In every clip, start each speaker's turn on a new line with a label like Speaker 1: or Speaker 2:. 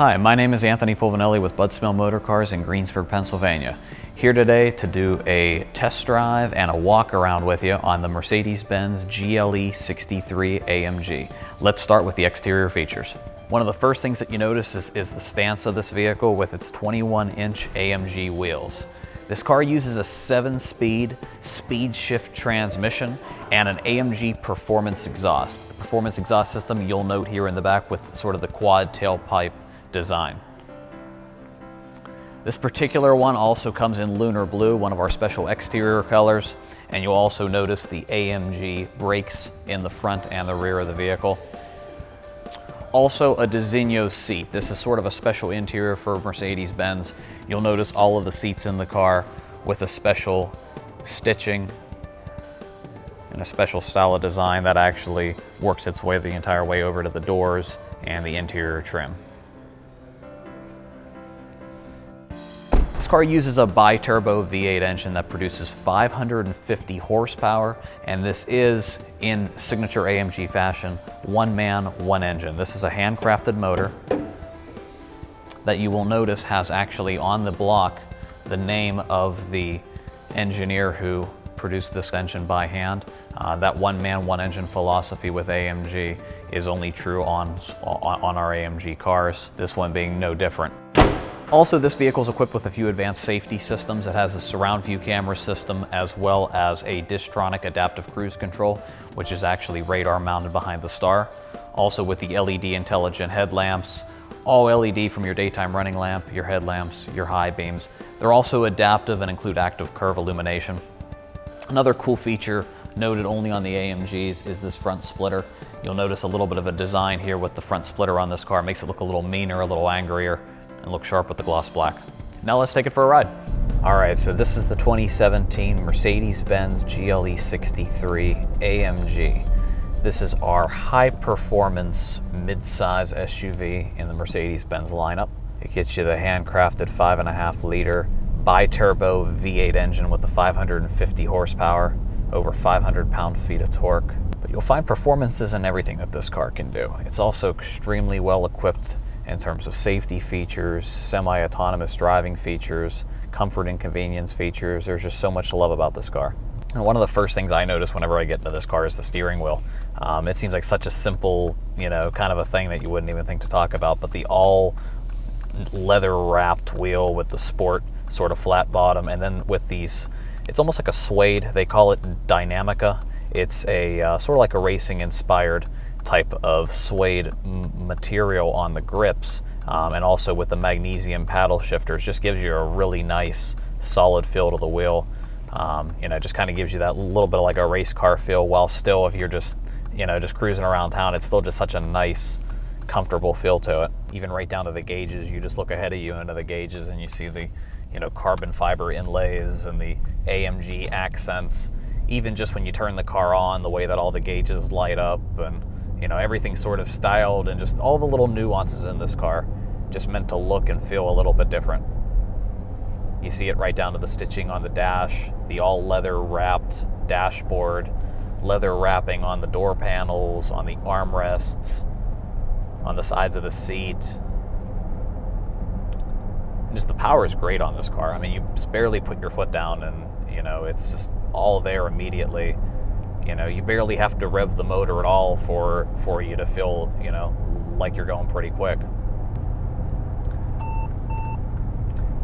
Speaker 1: Hi, my name is Anthony Pulvinelli with Smail Motor Cars in Greensburg, Pennsylvania. Here today to do a test drive and a walk around with you on the Mercedes-Benz GLE 63 AMG. Let's start with the exterior features. One of the first things that you notice is the stance of this vehicle with its 21-inch AMG wheels. This car uses a 7-speed speed shift transmission and an AMG performance exhaust. The performance exhaust system you'll note here in the back with sort of the quad tailpipe design. This particular one also comes in lunar blue, one of our special exterior colors, and you'll also notice the AMG brakes in the front and the rear of the vehicle. Also a Designo seat. This is sort of a special interior for Mercedes-Benz. You'll notice all of the seats in the car with a special stitching and a special style of design that actually works its way the entire way over to the doors and the interior trim. This car uses a bi-turbo V8 engine that produces 550 horsepower, and this is, in signature AMG fashion, one man, one engine. This is a handcrafted motor that you will notice has actually on the block the name of the engineer who produced this engine by hand. That one man, one engine philosophy with AMG is only true on our AMG cars, this one being no different. Also, this vehicle is equipped with a few advanced safety systems. It has a surround view camera system as well as a Distronic adaptive cruise control, which is actually radar mounted behind the star. Also with the LED intelligent headlamps, all LED from your daytime running lamp, your headlamps, your high beams. They're also adaptive and include active curve illumination. Another cool feature noted only on the AMGs is this front splitter. You'll notice a little bit of a design here with the front splitter on this car. It makes it look a little meaner, a little angrier, and look sharp with the gloss black. Now let's take it for a ride. All right, so this is the 2017 Mercedes-Benz GLE 63 AMG. This is our high-performance mid-size SUV in the Mercedes-Benz lineup. It gets you the handcrafted 5.5-liter bi-turbo V8 engine with the 550 horsepower, over 500 pound-feet of torque. But you'll find performances in everything that this car can do. It's also extremely well equipped in terms of safety features, semi-autonomous driving features, comfort and convenience features. There's just so much to love about this car. And one of the first things I notice whenever I get into this car is the steering wheel. It seems like such a simple, kind of a thing that you wouldn't even think to talk about, but the all leather wrapped wheel with the sport sort of flat bottom, and then with these, it's almost like a suede, they call it Dynamica. It's a sort of like a racing inspired type of suede material on the grips, and also with the magnesium paddle shifters, just gives you a really nice solid feel to the wheel. Just kind of gives you that little bit of like a race car feel, while still, if you're just just cruising around town, it's still just such a nice comfortable feel to it. Even right down to the gauges, you just look ahead of you into the gauges and you see the carbon fiber inlays and the AMG accents. Even just when you turn the car on, the way that all the gauges light up, and everything's sort of styled, and just all the little nuances in this car just meant to look and feel a little bit different. You see it right down to the stitching on the dash, the all leather wrapped dashboard, leather wrapping on the door panels, on the armrests, on the sides of the seat. And just the power is great on this car. I mean, you just barely put your foot down and it's just all there immediately. You barely have to rev the motor at all for you to feel, like you're going pretty quick.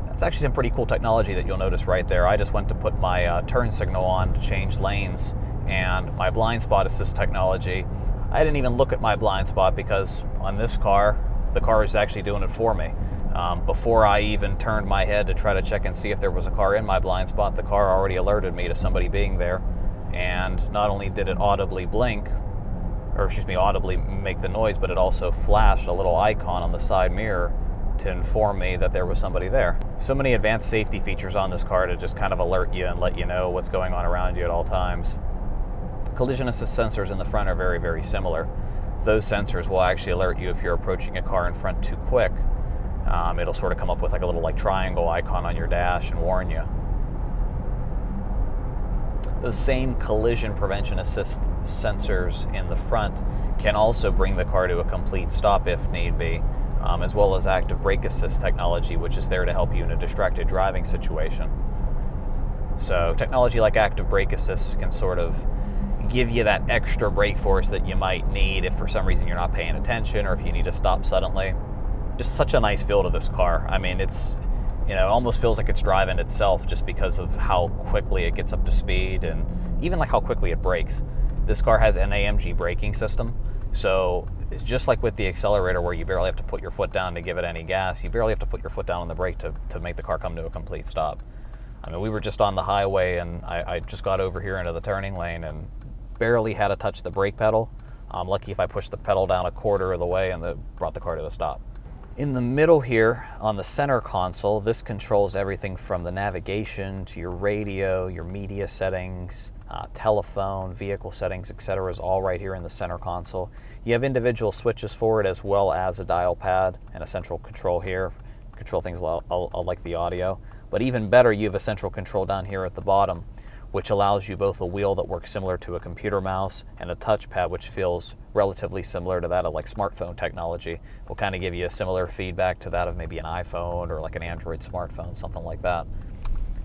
Speaker 1: That's actually some pretty cool technology that you'll notice right there. I just went to put my turn signal on to change lanes, and my blind spot assist technology, I didn't even look at my blind spot because on this car, the car is actually doing it for me. Before I even turned my head to try to check and see if there was a car in my blind spot, the car already alerted me to somebody being there. And not only did it audibly audibly make the noise, but it also flashed a little icon on the side mirror to inform me that there was somebody there. So many advanced safety features on this car to just kind of alert you and let you know what's going on around you at all times. Collision assist sensors in the front are very, very similar. Those sensors will actually alert you if you're approaching a car in front too quick. It'll sort of come up with like a little triangle icon on your dash and warn you. Those same collision prevention assist sensors in the front can also bring the car to a complete stop if need be, as well as active brake assist technology, which is there to help you in a distracted driving situation. So technology like active brake assist can sort of give you that extra brake force that you might need if for some reason you're not paying attention or if you need to stop suddenly. Just such a nice feel to this car. I mean, it's, you know, it almost feels like it's driving itself just because of how quickly it gets up to speed and even like how quickly it brakes. This car has an AMG braking system, so it's just like with the accelerator where you barely have to put your foot down to give it any gas. You barely have to put your foot down on the brake to make the car come to a complete stop. I mean, we were just on the highway and I just got over here into the turning lane and barely had to touch the brake pedal. I'm lucky if I pushed the pedal down a quarter of the way and that brought the car to a stop. In the middle here on the center console, this controls everything from the navigation to your radio, your media settings, telephone, vehicle settings, etc. is all right here in the center console. You have individual switches for it as well as a dial pad and a central control here. Control things like the audio. But even better, you have a central control down here at the bottom, which allows you both a wheel that works similar to a computer mouse and a touchpad which feels relatively similar to that of like smartphone technology. Will kind of give you a similar feedback to that of maybe an iPhone or like an Android smartphone, something like that.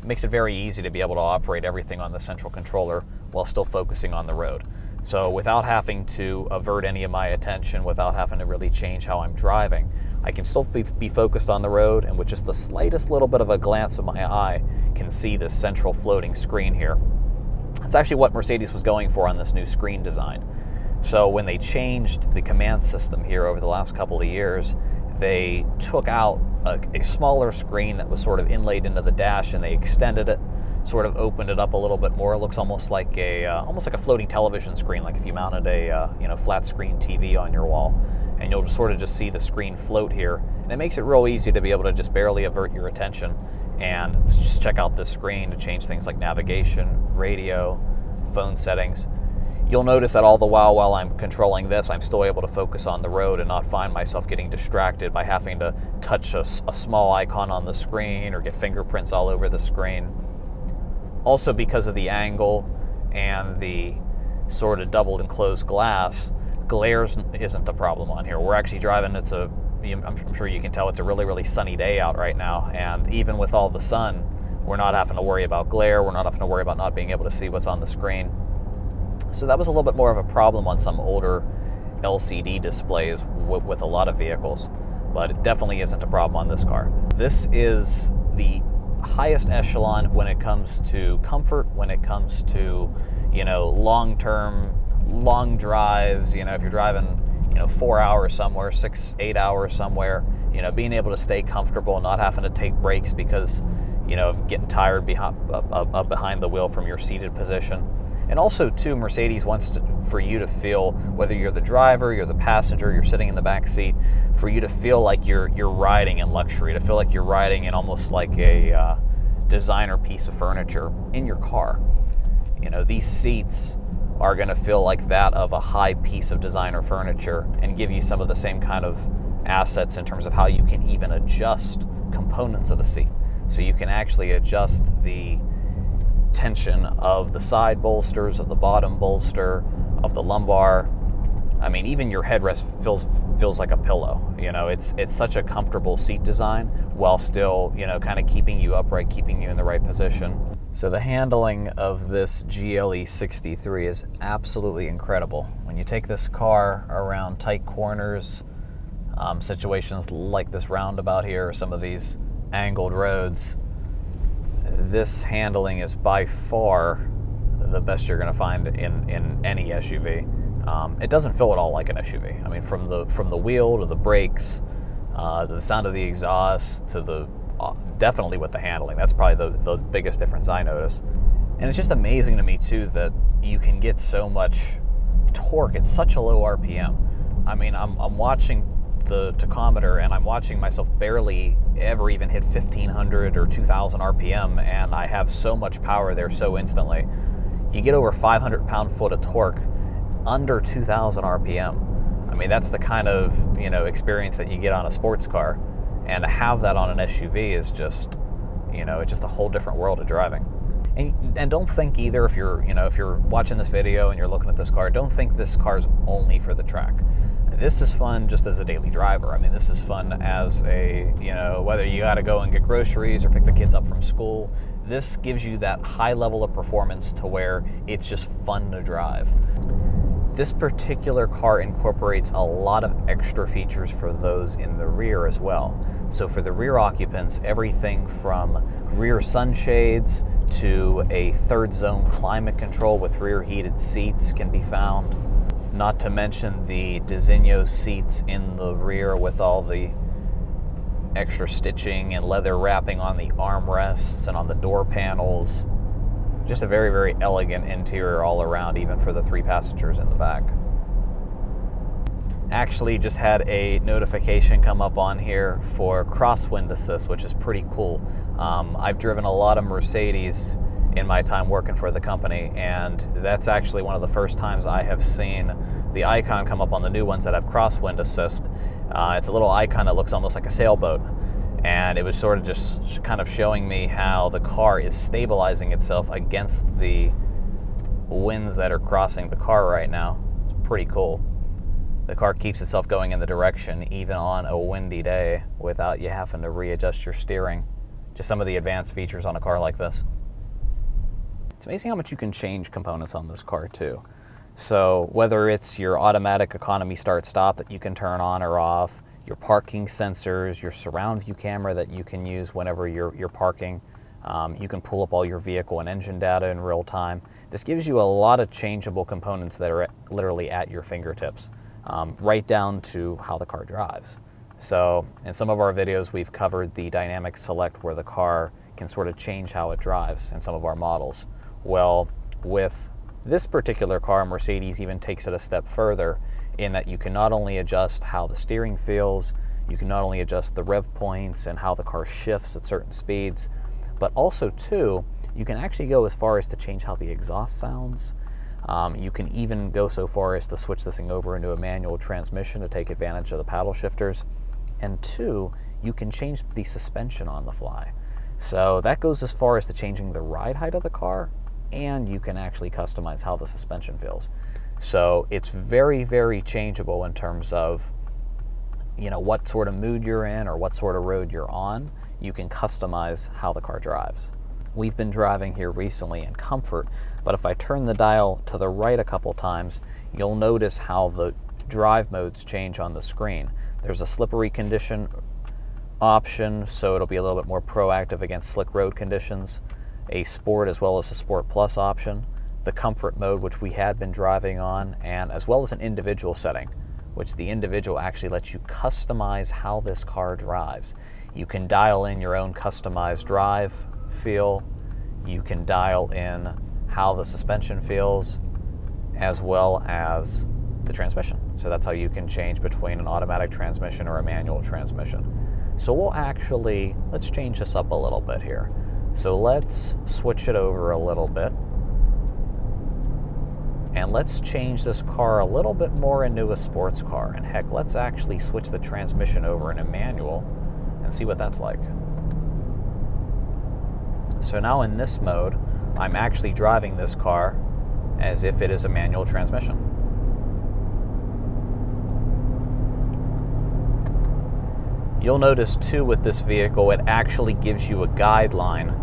Speaker 1: It makes it very easy to be able to operate everything on the central controller while still focusing on the road. So without having to avert any of my attention, without having to really change how I'm driving, I can still be focused on the road, and with just the slightest little bit of a glance of my eye, can see this central floating screen here. It's actually what Mercedes was going for on this new screen design. So when they changed the command system here over the last couple of years, they took out a smaller screen that was sort of inlaid into the dash, and they extended it, sort of opened it up a little bit more. It looks almost like a floating television screen, like if you mounted a flat screen TV on your wall, and you'll sort of just see the screen float here. And it makes it real easy to be able to just barely avert your attention and just check out this screen to change things like navigation, radio, phone settings. You'll notice that all the while I'm controlling this, I'm still able to focus on the road and not find myself getting distracted by having to touch a small icon on the screen or get fingerprints all over the screen. Also, because of the angle and the sort of doubled enclosed glass, glare isn't a problem on here. We're actually driving, I'm sure you can tell, it's a really, really sunny day out right now, and even with all the sun, we're not having to worry about glare, we're not having to worry about not being able to see what's on the screen. So that was a little bit more of a problem on some older LCD displays with a lot of vehicles, but it definitely isn't a problem on this car. This is the highest echelon when it comes to comfort, when it comes to, long-term, long drives. If you're driving, 4 hours somewhere, 6-8 hours somewhere, being able to stay comfortable, not having to take breaks because, of getting tired behind the wheel from your seated position. And also, too, Mercedes wants for you to feel, whether you're the driver, you're the passenger, you're sitting in the back seat, for you to feel like you're riding in luxury, to feel like you're riding in almost like a designer piece of furniture in your car. These seats are going to feel like that of a high piece of designer furniture and give you some of the same kind of assets in terms of how you can even adjust components of the seat. So you can actually adjust the tension of the side bolsters, of the bottom bolster, of the lumbar. I mean, even your headrest feels like a pillow. It's such a comfortable seat design while still, kind of keeping you upright, keeping you in the right position. So the handling of this GLE 63 is absolutely incredible. When you take this car around tight corners, situations like this roundabout here, or some of these angled roads, this handling is by far the best you're going to find in any SUV. It doesn't feel at all like an SUV. I mean, from the wheel to the brakes, to the sound of the exhaust, to the definitely with the handling. That's probably the biggest difference I notice. And it's just amazing to me too that you can get so much torque at such a low RPM. I mean, I'm watching the tachometer and I'm watching myself barely ever even hit 1500 or 2000 RPM, and I have so much power there so instantly. You get over 500 pound-foot of torque under 2000 RPM. I mean, that's the kind of experience that you get on a sports car, and to have that on an SUV is just it's just a whole different world of driving. And don't think either, if you're watching this video and you're looking at this car, don't think this car's only for the track. This is fun just as a daily driver. I mean, this is fun as a, whether you got to go and get groceries or pick the kids up from school. This gives you that high level of performance to where it's just fun to drive. This particular car incorporates a lot of extra features for those in the rear as well. So for the rear occupants, everything from rear sunshades to a third zone climate control with rear heated seats can be found. Not to mention the Diseño seats in the rear with all the extra stitching and leather wrapping on the armrests and on the door panels. Just a very, very elegant interior all around, even for the 3 passengers in the back. Actually just had a notification come up on here for Crosswind Assist, which is pretty cool. I've driven a lot of Mercedes in my time working for the company, and that's actually one of the first times I have seen the icon come up on the new ones that have Crosswind Assist. It's a little icon that looks almost like a sailboat, and it was sort of just kind of showing me how the car is stabilizing itself against the winds that are crossing the car right now. It's pretty cool. The car keeps itself going in the direction even on a windy day without you having to readjust your steering. Just some of the advanced features on a car like this. It's amazing how much you can change components on this car too. So whether it's your automatic economy start-stop that you can turn on or off, your parking sensors, your surround view camera that you can use whenever you're parking, you can pull up all your vehicle and engine data in real time. This gives you a lot of changeable components that are literally at your fingertips, right down to how the car drives. So in some of our videos, we've covered the dynamic select where the car can sort of change how it drives in some of our models. Well, with this particular car, Mercedes even takes it a step further in that you can not only adjust how the steering feels, you can not only adjust the rev points and how the car shifts at certain speeds, but also too, you can actually go as far as to change how the exhaust sounds. You can even go so far as to switch this thing over into a manual transmission to take advantage of the paddle shifters. And 2, you can change the suspension on the fly. So that goes as far as to changing the ride height of the car, and you can actually customize how the suspension feels. So it's very, very changeable in terms of, what sort of mood you're in or what sort of road you're on. You can customize how the car drives. We've been driving here recently in comfort, but if I turn the dial to the right a couple times, you'll notice how the drive modes change on the screen. There's a slippery condition option, so it'll be a little bit more proactive against slick road conditions. A sport as well as a sport plus option. The comfort mode, which we had been driving on, and as well as an individual setting, which the individual actually lets you customize how this car drives. You can dial in your own customized drive feel. You can dial in how the suspension feels, as well as the transmission. So that's how you can change between an automatic transmission or a manual transmission. So let's change this up a little bit here. So let's switch it over a little bit. And let's change this car a little bit more into a sports car. And heck, let's actually switch the transmission over in a manual and see what that's like. So now in this mode, I'm actually driving this car as if it is a manual transmission. You'll notice too with this vehicle, it actually gives you a guideline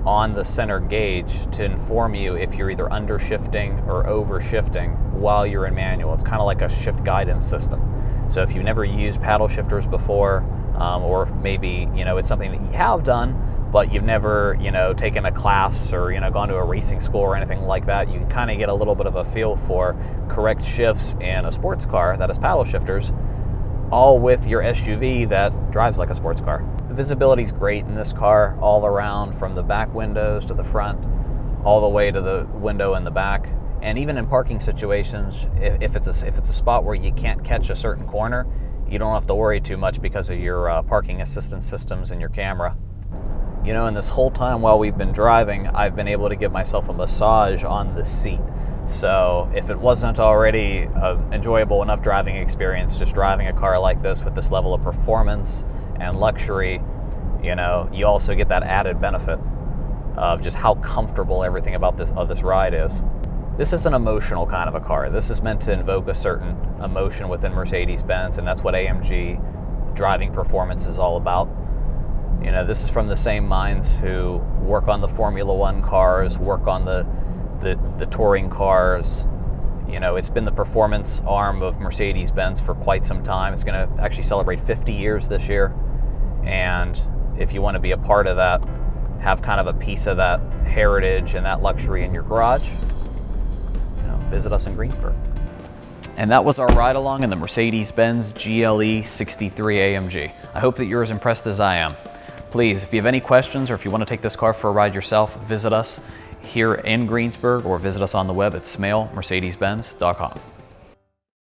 Speaker 1: on the center gauge to inform you if you're either undershifting or overshifting while you're in manual. It's kind of like a shift guidance system. So if you've never used paddle shifters before, or if maybe it's something that you have done, but you've never taken a class or gone to a racing school or anything like that, you can kind of get a little bit of a feel for correct shifts in a sports car that has paddle shifters, all with your SUV that drives like a sports car. The visibility is great in this car all around, from the back windows to the front, all the way to the window in the back. And even in parking situations, if it's a spot where you can't catch a certain corner, you don't have to worry too much because of your parking assistance systems and your camera. And this whole time while we've been driving, I've been able to give myself a massage on the seat. So if it wasn't already an enjoyable enough driving experience, just driving a car like this with this level of performance and luxury, you also get that added benefit of just how comfortable everything about this ride is. This is an emotional kind of a car. This is meant to invoke a certain emotion within Mercedes-Benz, and that's what AMG driving performance is all about. You know, this is from the same minds who work on the Formula One cars, work on the touring cars. You know, it's been the performance arm of Mercedes-Benz for quite some time. It's going to actually celebrate 50 years this year. And if you want to be a part of that, have kind of a piece of that heritage and that luxury in your garage, you know, visit us in Greensburg. And that was our ride along in the Mercedes-Benz GLE 63 AMG. I hope that you're as impressed as I am. Please, if you have any questions or if you want to take this car for a ride yourself, visit us here in Greensburg or visit us on the web at smailmercedes-benz.com.